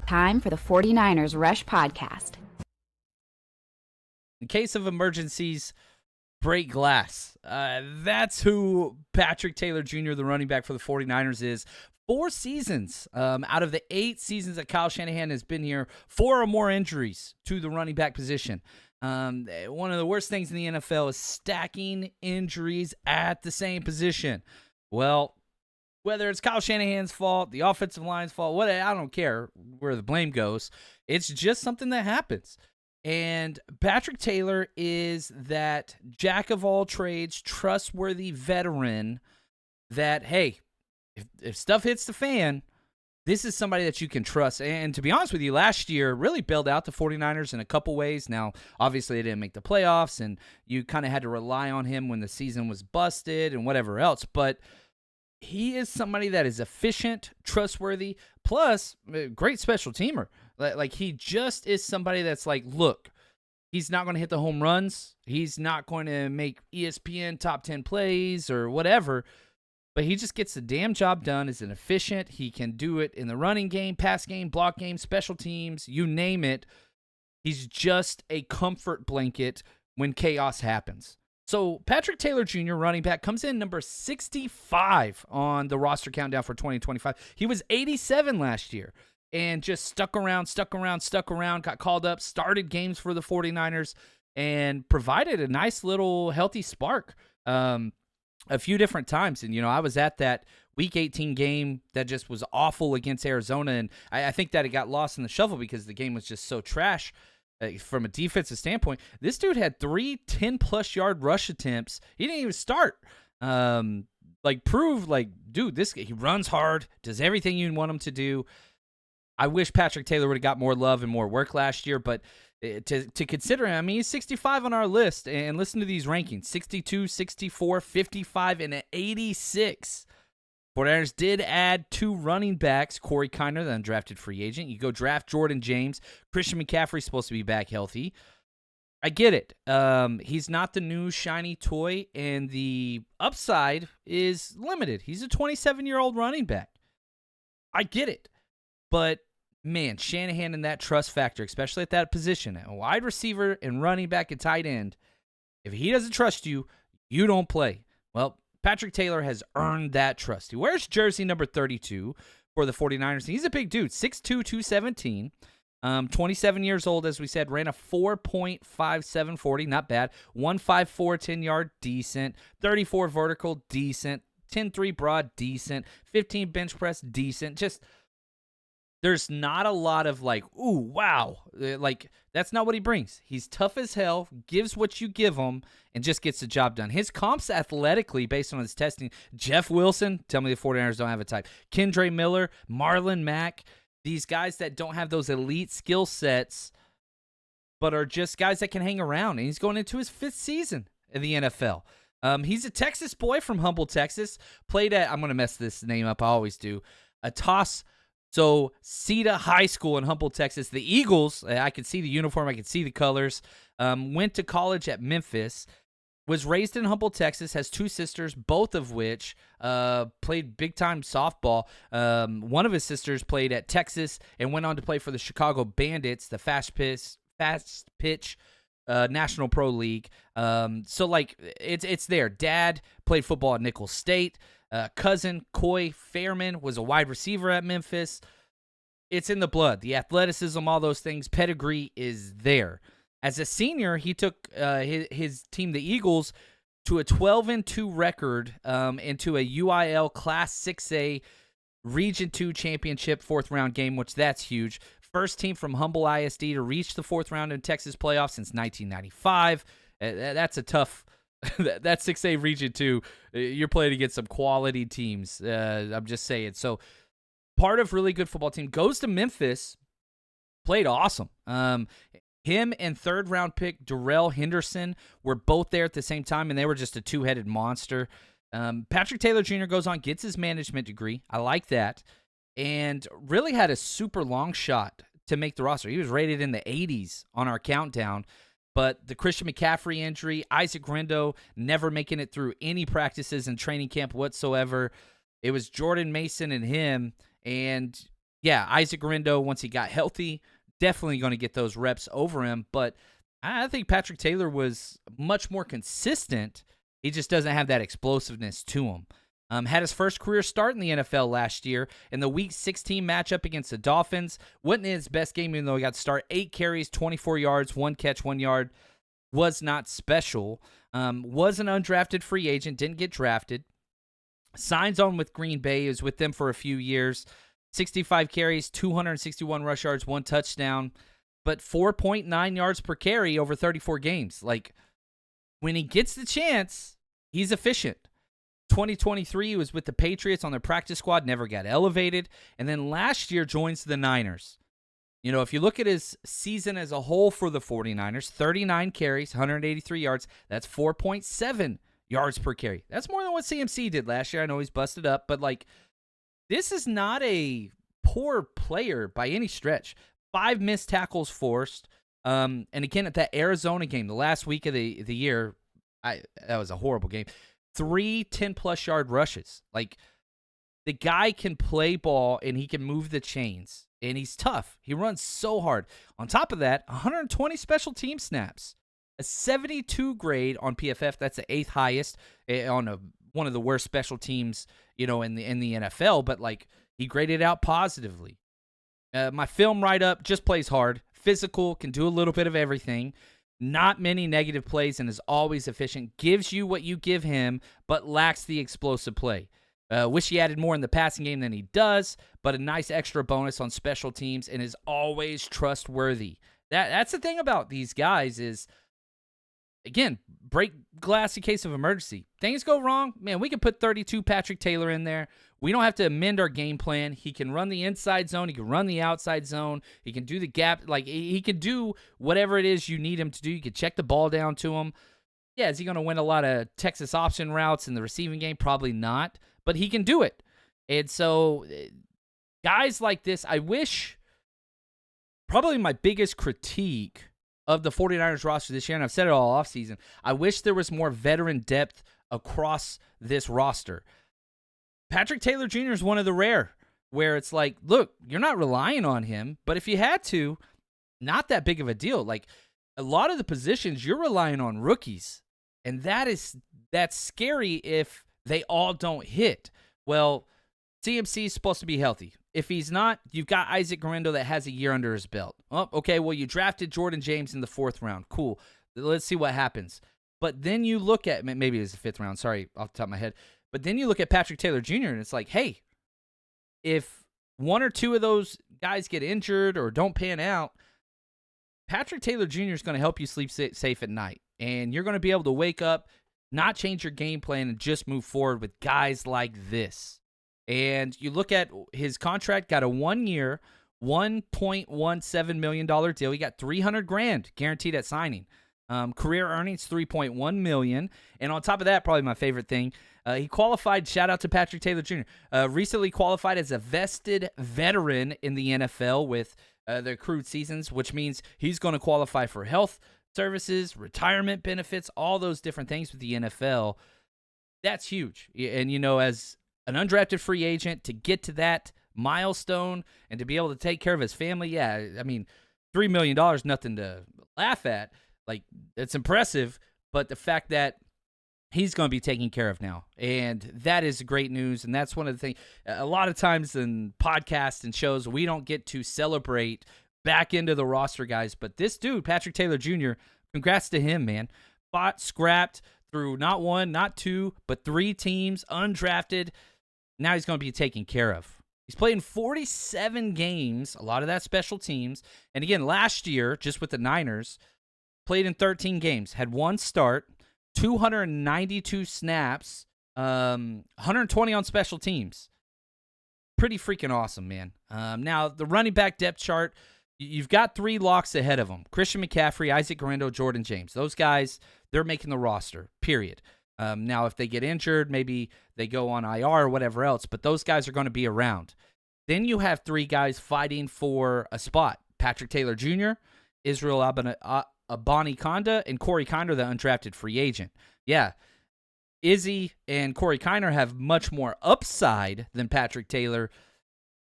Time for the 49ers Rush Podcast. In case of emergencies, break glass. That's who Patrick Taylor Jr., the running back for the 49ers, is. 4 seasons out of the 8 seasons that Kyle Shanahan has been here, 4 or more injuries to the running back position. One of the worst things in the NFL is stacking injuries at the same position. Well, whether it's Kyle Shanahan's fault, the offensive line's fault, I don't care where the blame goes. It's just something that happens. And Patrick Taylor is that jack of all trades, trustworthy veteran that, hey, if stuff hits the fan, this is somebody that you can trust. And to be honest with you, last year really bailed out the 49ers in a couple ways. Now, obviously, they didn't make the playoffs, and you kind of had to rely on him when the season was busted and whatever else. But he is somebody that is efficient, trustworthy, plus a great special teamer. Like, he just is somebody that's like, look, he's not going to hit the home runs. He's not going to make ESPN top 10 plays or whatever. But he just gets the damn job done as an efficient. He can do it in the running game, pass game, block game, special teams, you name it. He's just a comfort blanket when chaos happens. So Patrick Taylor Jr., running back, comes in number 65 on the roster countdown for 2025. He was 87 last year and just stuck around, got called up, started games for the 49ers, and provided a nice little healthy spark a few different times. And, I was at that Week 18 game that just was awful against Arizona, and I think that it got lost in the shuffle because the game was just so trash from a defensive standpoint. This dude had 3 10-plus yard rush attempts. He didn't even start. Dude, he runs hard, does everything you want him to do. I wish Patrick Taylor would have got more love and more work last year, but to consider him, he's 65 on our list, and listen to these rankings: 62, 64, 55, and an 86. 49ers did add 2 running backs, Corey Kiner, the undrafted free agent. You go draft Jordan James. Christian McCaffrey's supposed to be back healthy. I get it. He's not the new shiny toy, and the upside is limited. He's a 27-year-old running back. I get it. But man, Shanahan and that trust factor, especially at that position, a wide receiver and running back and tight end, if he doesn't trust you, you don't play. Well, Patrick Taylor has earned that trust. He wears jersey number 32 for the 49ers. He's a big dude, 6'2", 217, 27 years old, as we said, ran a 4.57 40, not bad, 1.54 10-yard, decent, 34 vertical, decent, 10-3 broad, decent, 15 bench press, decent, just... There's not a lot of ooh, wow. That's not what he brings. He's tough as hell, gives what you give him, and just gets the job done. His comps athletically, based on his testing, Jeff Wilson, tell me the 49ers don't have a type. Kendre Miller, Marlon Mack, these guys that don't have those elite skill sets, but are just guys that can hang around. And he's going into his 5th season in the NFL. He's a Texas boy from Humble, Texas. Played at, I'm going to mess this name up, I always do, So, Cedar High School in Humble, Texas. The Eagles, I could see the uniform, I could see the colors. Went to college at Memphis. Was raised in Humble, Texas. Has 2 sisters, both of which played big-time softball. One of his sisters played at Texas and went on to play for the Chicago Bandits, the fast pitch National Pro League. It's there. Dad played football at Nicholls State. Cousin Coy Fairman was a wide receiver at Memphis. It's in the blood. The athleticism, all those things, pedigree is there. As a senior, he took his team, the Eagles, to a 12-2 record into a UIL Class 6A Region 2 championship 4th-round game, which that's huge. First team from Humble ISD to reach the 4th round in Texas playoffs since 1995. That's a tough... That 6A Region 2, you're playing against some quality teams. I'm just saying. So, part of really good football team goes to Memphis, played awesome. Him and 3rd-round pick Darrell Henderson were both there at the same time, and they were just a 2-headed monster. Patrick Taylor Jr. goes on, gets his management degree. I like that. And really had a super long shot to make the roster. He was rated in the 80s on our countdown. But the Christian McCaffrey injury, Isaac Rindo never making it through any practices and training camp whatsoever. It was Jordan Mason and him, and Yeah, Isaac Guerrero, once he got healthy, definitely going to get those reps over him. But I think Patrick Taylor was much more consistent. He just doesn't have that explosiveness to him. Had his first career start in the NFL last year in the Week 16 matchup against the Dolphins. Wasn't his best game, even though he got to start. 8 carries, 24 yards, 1 catch, 1 yard. Was not special. Was an undrafted free agent, didn't get drafted. Signs on with Green Bay, is with them for a few years. 65 carries, 261 rush yards, 1 touchdown, but 4.9 yards per carry over 34 games. Like, when he gets the chance, he's efficient. 2023, he was with the Patriots on their practice squad, never got elevated, and then last year joins the Niners. You know, if you look at his season as a whole for the 49ers, 39 carries, 183 yards, that's 4.7 yards per carry. That's more than what CMC did last year. I know he's busted up, but like, this is not a poor player by any stretch. 5 missed tackles forced. And again, at that Arizona game, the last week of the year, that was a horrible game. 3 10-plus yard rushes. Like, the guy can play ball, and he can move the chains. And he's tough. He runs so hard. On top of that, 120 special team snaps. A 72 grade on PFF. That's the 8th highest on one of the worst special teams, you know, in the NFL. But, like, he graded out positively. My film write-up, just plays hard. Physical, can do a little bit of everything. Not many negative plays and is always efficient. Gives you what you give him, but lacks the explosive play. Wish he added more in the passing game than he does, but a nice extra bonus on special teams and is always trustworthy. That's the thing about these guys is, again, break glass in case of emergency. Things go wrong, man, we can put 32 Patrick Taylor in there. We don't have to amend our game plan. He can run the inside zone. He can run the outside zone. He can do the gap. Like, he can do whatever it is you need him to do. You can check the ball down to him. Yeah, is he going to win a lot of Texas option routes in the receiving game? Probably not, but he can do it. And so guys like this, I wish, probably my biggest critique of the 49ers roster this year, and I've said it all offseason, I wish there was more veteran depth across this roster. Patrick Taylor Jr. is one of the rare where it's like, look, you're not relying on him, but if you had to, not that big of a deal. Like, a lot of the positions, you're relying on rookies, and that's scary if they all don't hit. Well, CMC is supposed to be healthy. If he's not, you've got Isaac Guerrero that has a year under his belt. Oh, okay, well, you drafted Jordan James in the 4th round. Cool. Let's see what happens. But then you look at, maybe it was the 5th round, sorry, off the top of my head. But then you look at Patrick Taylor Jr., and it's like, hey, if 1 or 2 of those guys get injured or don't pan out, Patrick Taylor Jr. is going to help you sleep safe at night. And you're going to be able to wake up, not change your game plan, and just move forward with guys like this. And you look at his contract, got a 1-year, $1.17 million deal. He got $300,000 guaranteed at signing. Career earnings, $3.1 million. And on top of that, probably my favorite thing, he qualified, shout out to Patrick Taylor Jr., recently qualified as a vested veteran in the NFL with the accrued seasons, which means he's going to qualify for health services, retirement benefits, all those different things with the NFL. That's huge. And, you know, as an undrafted free agent, to get to that milestone and to be able to take care of his family, yeah, I mean, $3 million, nothing to laugh at. Like, it's impressive, but the fact that he's going to be taken care of now, and that is great news, and that's one of the things. A lot of times in podcasts and shows, we don't get to celebrate back into the roster guys, but this dude, Patrick Taylor Jr., congrats to him, man. Fought, scrapped through not 1, not 2, but 3 teams, undrafted. Now he's going to be taken care of. He's played in 47 games, a lot of that special teams, and again, last year, just with the Niners, played in 13 games, had 1 start, 292 snaps, 120 on special teams. Pretty freaking awesome, man. Now, the running back depth chart, you've got 3 locks ahead of them. Christian McCaffrey, Isaac Guerrero, Jordan James. Those guys, they're making the roster, period. Now, if they get injured, maybe they go on IR or whatever else, but those guys are going to be around. Then you have 3 guys fighting for a spot. Patrick Taylor Jr., Israel Abani Konda, and Corey Kiner, the undrafted free agent. Yeah, Izzy and Corey Kiner have much more upside than Patrick Taylor,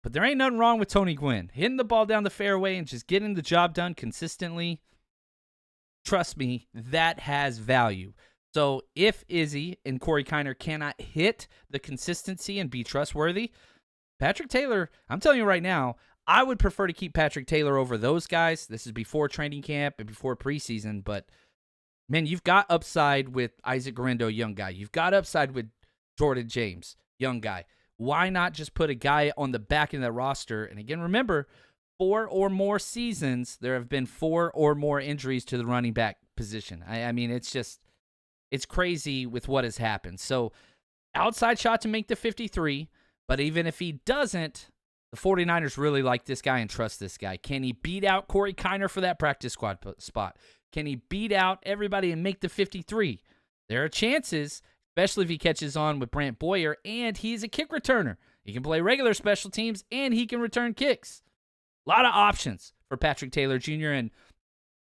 But there ain't nothing wrong with Tony Gwynn. Hitting the ball down the fairway and just getting the job done consistently, trust me, that has value. So if Izzy and Corey Kiner cannot hit the consistency and be trustworthy, Patrick Taylor, I'm telling you right now, I would prefer to keep Patrick Taylor over those guys. This is before training camp and before preseason, but man, you've got upside with Isaac Guerrero, young guy. You've got upside with Jordan James, young guy. Why not just put a guy on the back end of the roster? And again, remember, 4 or more seasons, there have been 4 or more injuries to the running back position. I mean, it's crazy with what has happened. So outside shot to make the 53, but even if he doesn't, the 49ers really like this guy and trust this guy. Can he beat out Corey Kiner for that practice squad spot? Can he beat out everybody and make the 53? There are chances, especially if he catches on with Brant Boyer, and he's a kick returner. He can play regular special teams, and he can return kicks. A lot of options for Patrick Taylor Jr., and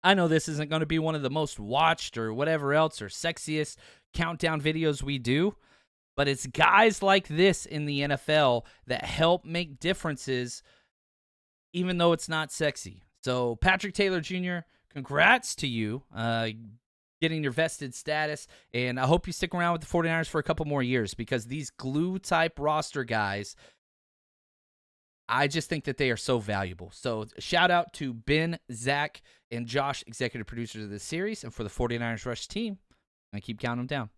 I know this isn't going to be one of the most watched or whatever else or sexiest countdown videos we do, but it's guys like this in the NFL that help make differences, even though it's not sexy. So Patrick Taylor Jr., congrats to you getting your vested status, and I hope you stick around with the 49ers for a couple more years because these glue-type roster guys, I just think that they are so valuable. So shout out to Ben, Zach, and Josh, executive producers of this series, and for the 49ers Rush team, I keep counting them down.